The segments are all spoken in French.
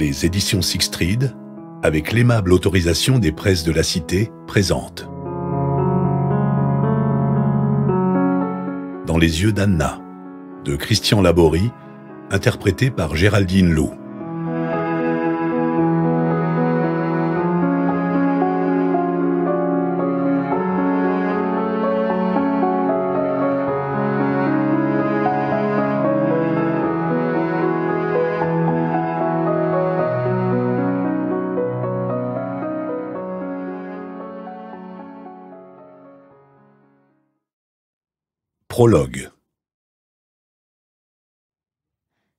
Les éditions Sixtreed, avec l'aimable autorisation des presses de la Cité, présentent Dans les yeux d'Anna, de Christian Laborie, interprété par Géraldine Lou. Prologue.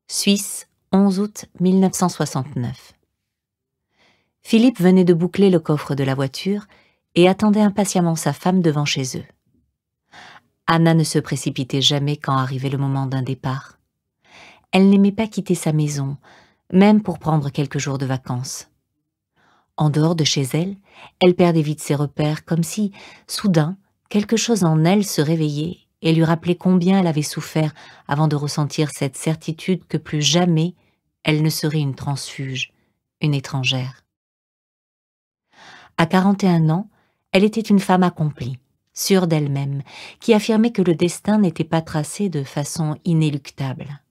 Suisse, 11 août 1969. Philippe venait de boucler le coffre de la voiture et attendait impatiemment sa femme devant chez eux. Anna ne se précipitait jamais quand arrivait le moment d'un départ. Elle n'aimait pas quitter sa maison, même pour prendre quelques jours de vacances. En dehors de chez elle, elle perdait vite ses repères, comme si, soudain, quelque chose en elle se réveillait et lui rappelait combien elle avait souffert avant de ressentir cette certitude que plus jamais elle ne serait une transfuge, une étrangère. À 41 ans, elle était une femme accomplie, sûre d'elle-même, qui affirmait que le destin n'était pas tracé de façon inéluctable.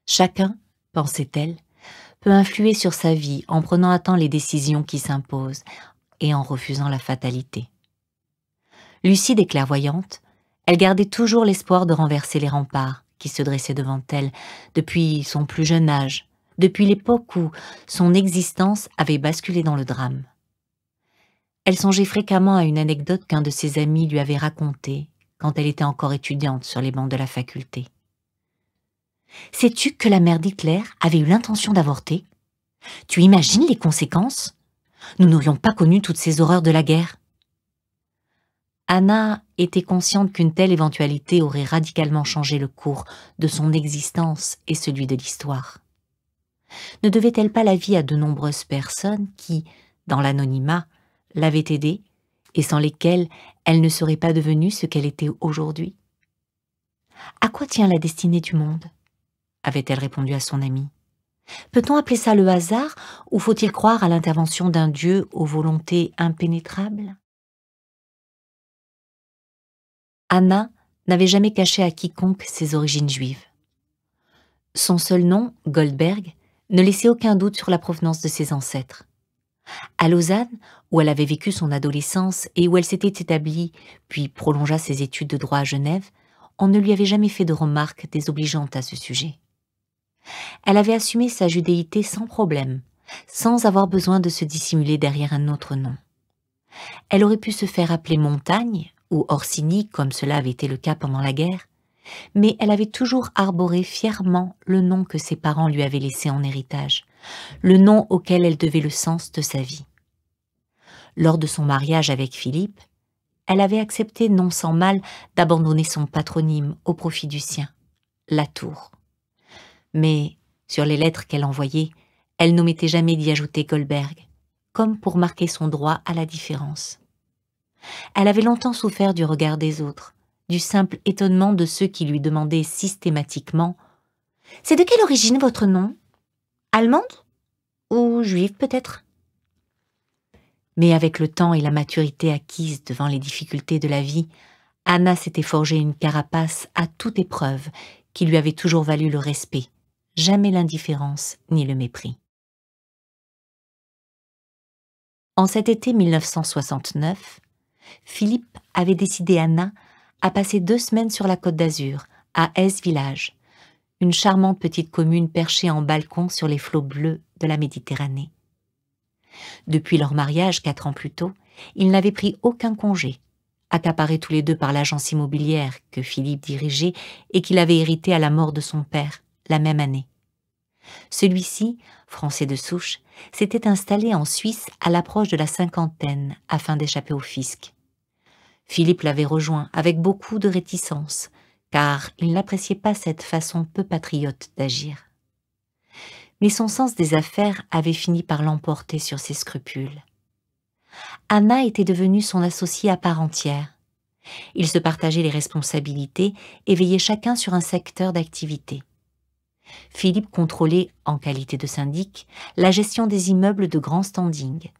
Chacun, pensait-elle, peut influer sur sa vie en prenant à temps les décisions qui s'imposent et en refusant la fatalité. Lucide et clairvoyante, elle gardait toujours l'espoir de renverser les remparts qui se dressaient devant elle depuis son plus jeune âge, depuis l'époque où son existence avait basculé dans le drame. Elle songeait fréquemment à une anecdote qu'un de ses amis lui avait racontée quand elle était encore étudiante sur les bancs de la faculté. « Sais-tu que la mère d'Hitler avait eu l'intention d'avorter ? Tu imagines les conséquences ? Nous n'aurions pas connu toutes ces horreurs de la guerre. » Anna était consciente qu'une telle éventualité aurait radicalement changé le cours de son existence et celui de l'histoire. Ne devait-elle pas la vie à de nombreuses personnes qui, dans l'anonymat, l'avaient aidée et sans lesquelles elle ne serait pas devenue ce qu'elle était aujourd'hui ? À quoi tient la destinée du monde ? Avait-elle répondu à son amie. Peut-on appeler ça le hasard ou faut-il croire à l'intervention d'un Dieu aux volontés impénétrables ? Anna n'avait jamais caché à quiconque ses origines juives. Son seul nom, Goldberg, ne laissait aucun doute sur la provenance de ses ancêtres. À Lausanne, où elle avait vécu son adolescence et où elle s'était établie, puis prolongea ses études de droit à Genève, on ne lui avait jamais fait de remarques désobligeantes à ce sujet. Elle avait assumé sa judéité sans problème, sans avoir besoin de se dissimuler derrière un autre nom. Elle aurait pu se faire appeler Montagne ou Orsini, comme cela avait été le cas pendant la guerre, mais elle avait toujours arboré fièrement le nom que ses parents lui avaient laissé en héritage, le nom auquel elle devait le sens de sa vie. Lors de son mariage avec Philippe, elle avait accepté non sans mal d'abandonner son patronyme au profit du sien, Latour. Mais, sur les lettres qu'elle envoyait, elle n'omettait jamais d'y ajouter Goldberg, comme pour marquer son droit à la différence. Elle avait longtemps souffert du regard des autres, du simple étonnement de ceux qui lui demandaient systématiquement « C'est de quelle origine votre nom ? Allemande ? Ou juive peut-être ?» Mais avec le temps et la maturité acquise devant les difficultés de la vie, Anna s'était forgé une carapace à toute épreuve qui lui avait toujours valu le respect, jamais l'indifférence ni le mépris. En cet été 1969, Philippe avait décidé Anna à passer 2 semaines sur la Côte d'Azur, à Hesse-Village, une charmante petite commune perchée en balcon sur les flots bleus de la Méditerranée. Depuis leur mariage 4 ans plus tôt, ils n'avaient pris aucun congé, accaparés tous les deux par l'agence immobilière que Philippe dirigeait et qu'il avait hérité à la mort de son père, la même année. Celui-ci, français de souche, s'était installé en Suisse à l'approche de la 50aine afin d'échapper au fisc. Philippe l'avait rejoint avec beaucoup de réticence, car il n'appréciait pas cette façon peu patriote d'agir. Mais son sens des affaires avait fini par l'emporter sur ses scrupules. Anna était devenue son associée à part entière. Ils se partageaient les responsabilités et veillaient chacun sur un secteur d'activité. Philippe contrôlait, en qualité de syndic, la gestion des immeubles de grand standing.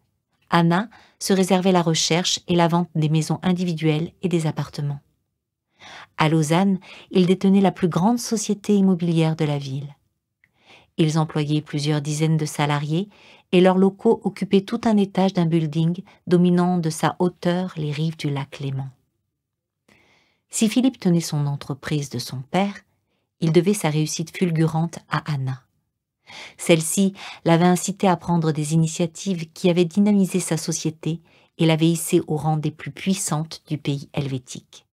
Anna se réservait la recherche et la vente des maisons individuelles et des appartements. À Lausanne, ils détenaient la plus grande société immobilière de la ville. Ils employaient plusieurs dizaines de salariés et leurs locaux occupaient tout un étage d'un building dominant de sa hauteur les rives du lac Léman. Si Philippe tenait son entreprise de son père, il devait sa réussite fulgurante à Anna. Celle-ci l'avait incité à prendre des initiatives qui avaient dynamisé sa société et l'avaient hissée au rang des plus puissantes du pays helvétique.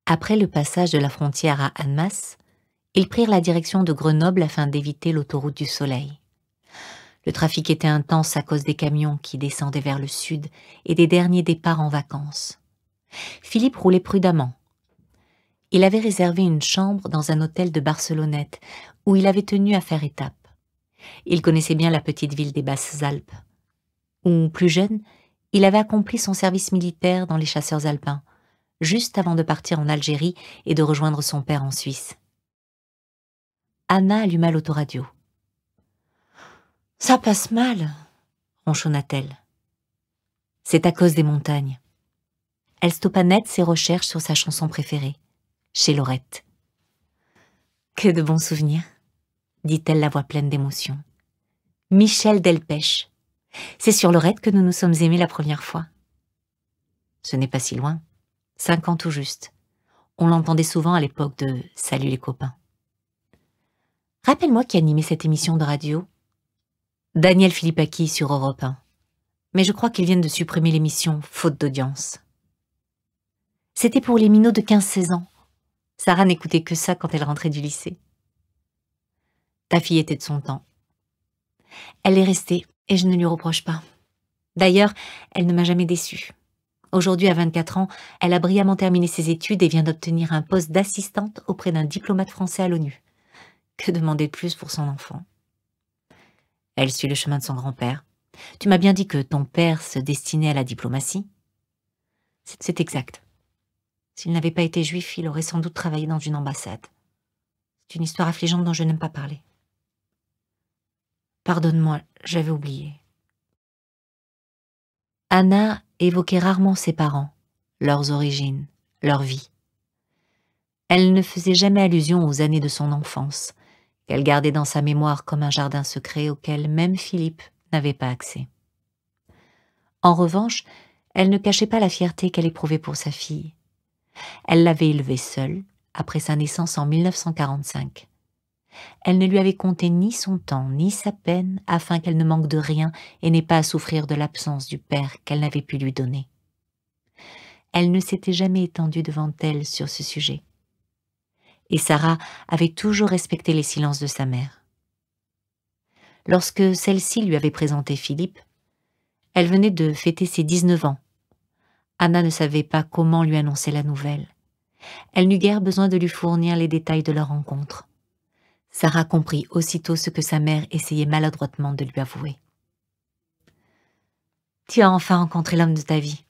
Après le passage de la frontière à Annemasse, ils prirent la direction de Grenoble afin d'éviter l'autoroute du Soleil. Le trafic était intense à cause des camions qui descendaient vers le sud et des derniers départs en vacances. Philippe roulait prudemment. Il avait réservé une chambre dans un hôtel de Barcelonnette où il avait tenu à faire étape. Il connaissait bien la petite ville des Basses-Alpes, où, plus jeune, il avait accompli son service militaire dans les chasseurs alpins, juste avant de partir en Algérie et de rejoindre son père en Suisse. Anna alluma l'autoradio. « Ça passe mal, » ronchonna-t-elle. « C'est à cause des montagnes. » Elle stoppa net ses recherches sur sa chanson préférée, chez Laurette. « Que de bons souvenirs, » dit-elle la voix pleine d'émotion. « Michel Delpech. C'est sur Laurette que nous nous sommes aimés la première fois. » Ce n'est pas si loin, 5 ans tout juste. On l'entendait souvent à l'époque de « Salut les copains ». Rappelle-moi qui animait cette émission de radio. Daniel Philippaki sur Europe 1. Mais je crois qu'ils viennent de supprimer l'émission, faute d'audience. C'était pour les minots de 15-16 ans. Sarah n'écoutait que ça quand elle rentrait du lycée. Ta fille était de son temps. Elle est restée et je ne lui reproche pas. D'ailleurs, elle ne m'a jamais déçue. Aujourd'hui, à 24 ans, elle a brillamment terminé ses études et vient d'obtenir un poste d'assistante auprès d'un diplomate français à l'ONU. Que demander de plus pour son enfant? Elle suit le chemin de son grand-père. Tu m'as bien dit que ton père se destinait à la diplomatie? C'est exact. S'il n'avait pas été juif, il aurait sans doute travaillé dans une ambassade. C'est une histoire affligeante dont je n'aime pas parler. Pardonne-moi, j'avais oublié. Anna évoquait rarement ses parents, leurs origines, leur vie. Elle ne faisait jamais allusion aux années de son enfance, qu'elle gardait dans sa mémoire comme un jardin secret auquel même Philippe n'avait pas accès. En revanche, elle ne cachait pas la fierté qu'elle éprouvait pour sa fille. Elle l'avait élevée seule, après sa naissance en 1945. Elle ne lui avait compté ni son temps, ni sa peine, afin qu'elle ne manque de rien et n'ait pas à souffrir de l'absence du père qu'elle n'avait pu lui donner. Elle ne s'était jamais étendue devant elle sur ce sujet. Et Sarah avait toujours respecté les silences de sa mère. Lorsque celle-ci lui avait présenté Philippe, elle venait de fêter ses 19 ans. Anna ne savait pas comment lui annoncer la nouvelle. Elle n'eut guère besoin de lui fournir les détails de leur rencontre. Sarah comprit aussitôt ce que sa mère essayait maladroitement de lui avouer. « Tu as enfin rencontré l'homme de ta vie, »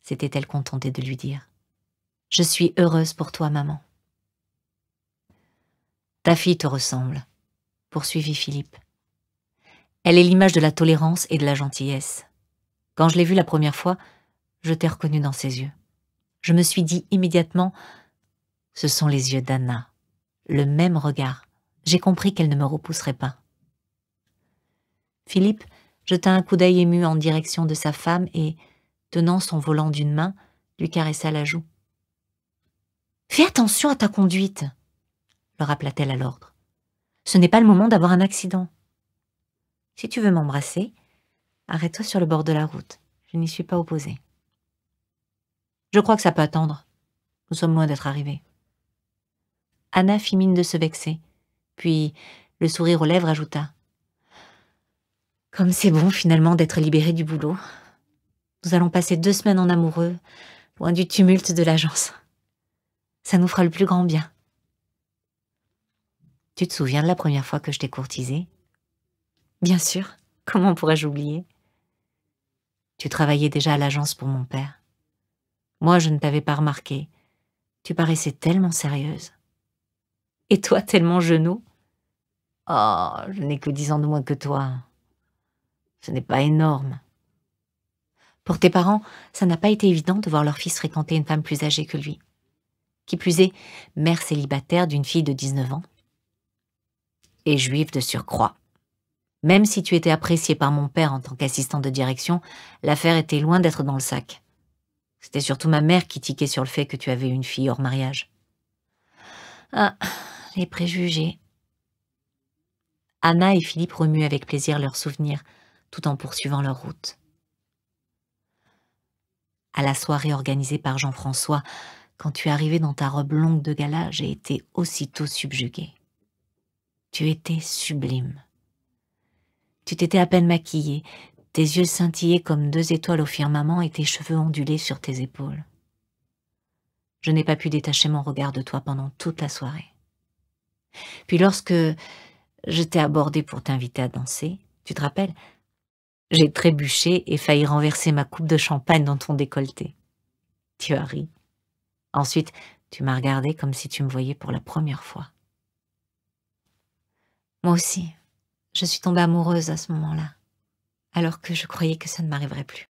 s'était-elle contentée de lui dire. « Je suis heureuse pour toi, maman. » « Ta fille te ressemble, » poursuivit Philippe. « Elle est l'image de la tolérance et de la gentillesse. Quand je l'ai vue la première fois, je t'ai reconnue dans ses yeux. Je me suis dit immédiatement, ce sont les yeux d'Anna, le même regard. J'ai compris qu'elle ne me repousserait pas. » Philippe jeta un coup d'œil ému en direction de sa femme et, tenant son volant d'une main, lui caressa la joue. « Fais attention à ta conduite !» le rappela-t-elle à l'ordre. « Ce n'est pas le moment d'avoir un accident. Si tu veux m'embrasser, arrête-toi sur le bord de la route. Je n'y suis pas opposée. » « Je crois que ça peut attendre. Nous sommes loin d'être arrivés. » Anna fit mine de se vexer, puis, le sourire aux lèvres, ajouta. « Comme c'est bon finalement d'être libérée du boulot. Nous allons passer 2 semaines en amoureux, loin du tumulte de l'agence. Ça nous fera le plus grand bien. » « Tu te souviens de la première fois que je t'ai courtisée? » ?»« Bien sûr, comment pourrais-je oublier? » »« Tu travaillais déjà à l'agence pour mon père. Moi, je ne t'avais pas remarqué. Tu paraissais tellement sérieuse. Et toi, tellement genou? Oh, je n'ai que 10 ans de moins que toi. Ce n'est pas énorme. Pour tes parents, ça n'a pas été évident de voir leur fils fréquenter une femme plus âgée que lui. Qui plus est, mère célibataire d'une fille de 19 ans. Et juive de surcroît. Même si tu étais appréciée par mon père en tant qu'assistant de direction, l'affaire était loin d'être dans le sac. C'était surtout ma mère qui tiquait sur le fait que tu avais une fille hors mariage. Ah, les préjugés. Anna et Philippe remuent avec plaisir leurs souvenirs, tout en poursuivant leur route. À la soirée organisée par Jean-François, quand tu es arrivé dans ta robe longue de gala, j'ai été aussitôt subjuguée. Tu étais sublime. Tu t'étais à peine maquillée, tes yeux scintillaient comme 2 étoiles au firmament et tes cheveux ondulaient sur tes épaules. Je n'ai pas pu détacher mon regard de toi pendant toute la soirée. Puis lorsque je t'ai abordé pour t'inviter à danser, tu te rappelles, j'ai trébuché et failli renverser ma coupe de champagne dans ton décolleté. Tu as ri. Ensuite, tu m'as regardé comme si tu me voyais pour la première fois. Moi aussi, je suis tombée amoureuse à ce moment-là, alors que je croyais que ça ne m'arriverait plus.